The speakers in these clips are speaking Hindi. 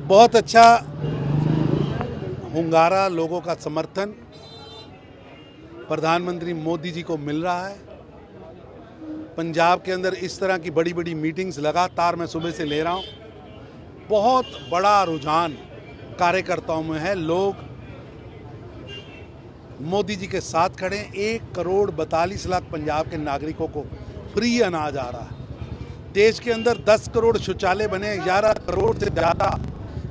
बहुत अच्छा hungaरा लोगों का समर्थन प्रधानमंत्री मोदी जी को मिल रहा है। पंजाब के अंदर इस तरह की बड़ी बड़ी मीटिंग्स लगातार मैं सुबह से ले रहा हूँ। बहुत बड़ा रुझान कार्यकर्ताओं में है। लोग मोदी जी के साथ खड़े हैं। 1,42,00,000 पंजाब के नागरिकों को फ्री अनाज आ रहा है। देश के अंदर 10 करोड़ शौचालय बने, 11 करोड़ से ज़्यादा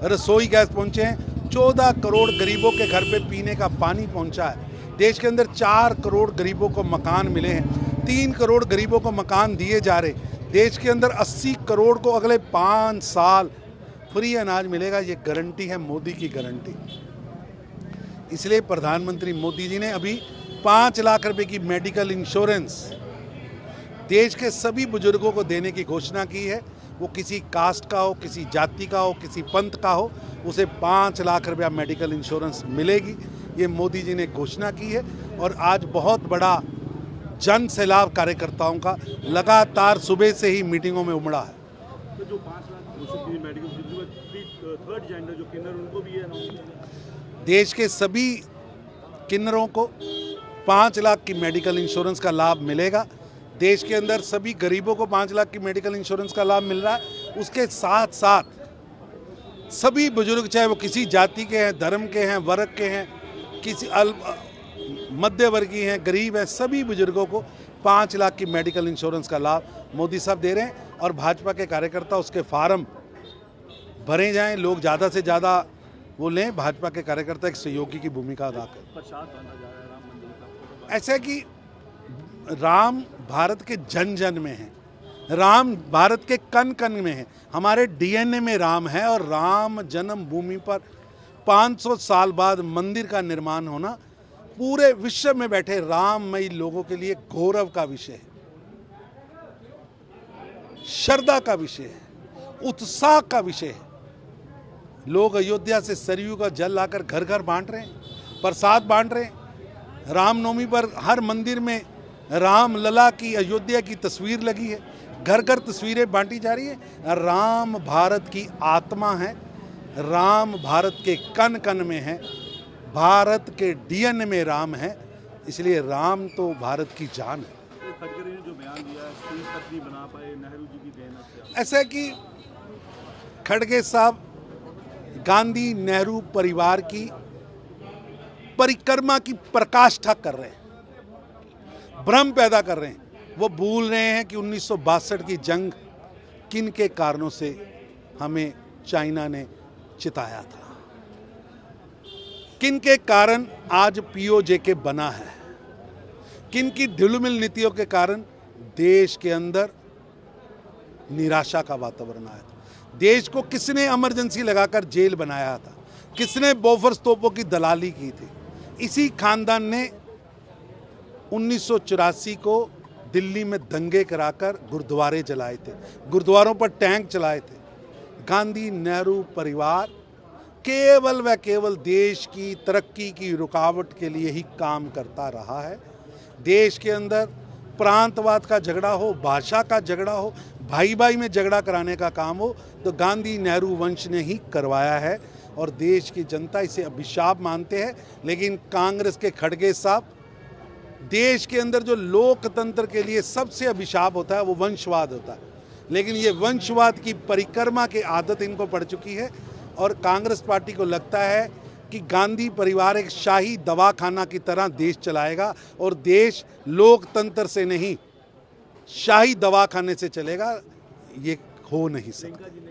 रसोई गैस पहुँचे हैं, 14 करोड़ गरीबों के घर पे पीने का पानी पहुँचा है। देश के अंदर 4 करोड़ गरीबों को मकान मिले हैं, 3 करोड़ गरीबों को मकान दिए जा रहे। देश के अंदर 80 करोड़ को अगले 5 साल फ्री अनाज मिलेगा। ये गारंटी है, मोदी की गारंटी। इसलिए प्रधानमंत्री मोदी जी ने अभी 5 लाख रुपए की मेडिकल इंश्योरेंस देश के सभी बुजुर्गों को देने की घोषणा की है। वो किसी कास्ट का हो, किसी जाति का हो, किसी पंथ का हो, उसे 5 लाख रुपया मेडिकल इंश्योरेंस मिलेगी। ये मोदी जी ने घोषणा की है। और आज बहुत बड़ा जन सैलाब कार्यकर्ताओं का लगातार सुबह से ही मीटिंगों में उमड़ा है। तो जो 5 लाख घोषित की मेडिकल थर्ड जेंडर जो किन्नर उनको भी है, देश के सभी किन्नरों को 5 लाख की मेडिकल इंश्योरेंस का लाभ मिलेगा। देश के अंदर सभी गरीबों को 5 लाख की मेडिकल इंश्योरेंस का लाभ मिल रहा है। उसके साथ साथ सभी बुजुर्ग, चाहे वो किसी जाति के हैं, धर्म के हैं, वर्ग के हैं, किसी मध्य वर्गीय हैं, गरीब हैं, सभी बुजुर्गों को 5 लाख की मेडिकल इंश्योरेंस का लाभ मोदी साहब दे रहे हैं। और भाजपा के कार्यकर्ता उसके फार्म भरे जाएं, लोग ज़्यादा से ज़्यादा वो लें। भाजपा के कार्यकर्ता एक सहयोगी की भूमिका अदा करें। ऐसा कि राम भारत के जन जन में है, राम भारत के कण कण में है, हमारे डीएनए में राम है। और राम जन्मभूमि पर 500 साल बाद मंदिर का निर्माण होना पूरे विश्व में बैठे राममयी लोगों के लिए गौरव का विषय है, श्रद्धा का विषय है, उत्साह का विषय है। लोग अयोध्या से सरयू का जल लाकर घर घर बांट रहे हैं, प्रसाद बांट रहे हैं। रामनवमी पर हर मंदिर में राम लला की, अयोध्या की तस्वीर लगी है, घर घर तस्वीरें बांटी जा रही है। राम भारत की आत्मा है, राम भारत के कण कण में है, भारत के डीएनए में राम है। इसलिए राम तो भारत की जान है। खड़गे ने जो बयान दिया है, स्टील तक नहीं बना पाए, नेहरू जी की देन है। ऐसा है कि खड़गे साहब गांधी नेहरू परिवार की परिक्रमा की पराकाष्ठा कर रहे हैं, भ्रम पैदा कर रहे हैं। वो भूल रहे हैं कि 1962 की जंग किन के कारणों से हमें चाइना ने चिताया था, किन के कारण आज पीओजेके बना है, किन की ढिलुमिल नीतियों के कारण देश के अंदर निराशा का वातावरण आया था। देश को किसने इमरजेंसी लगाकर जेल बनाया था, किसने बोफोर्स तोपों की दलाली की थी। इसी खानदान ने 1984 को दिल्ली में दंगे कराकर गुरुद्वारे जलाए थे, गुरुद्वारों पर टैंक चलाए थे। गांधी नेहरू परिवार केवल व केवल देश की तरक्की की रुकावट के लिए ही काम करता रहा है। देश के अंदर प्रांतवाद का झगड़ा हो, भाषा का झगड़ा हो, भाई भाई में झगड़ा कराने का काम हो, तो गांधी नेहरू वंश ने ही करवाया है। और देश की जनता इसे अभिशाप मानते हैं। लेकिन कांग्रेस के खड़गे साहब, देश के अंदर जो लोकतंत्र के लिए सबसे अभिशाप होता है वो वंशवाद होता है। लेकिन ये वंशवाद की परिक्रमा की आदत इनको पड़ चुकी है। और कांग्रेस पार्टी को लगता है कि गांधी परिवार एक शाही दवाखाना की तरह देश चलाएगा और देश लोकतंत्र से नहीं शाही दवाखाने से चलेगा। ये हो नहीं सकता।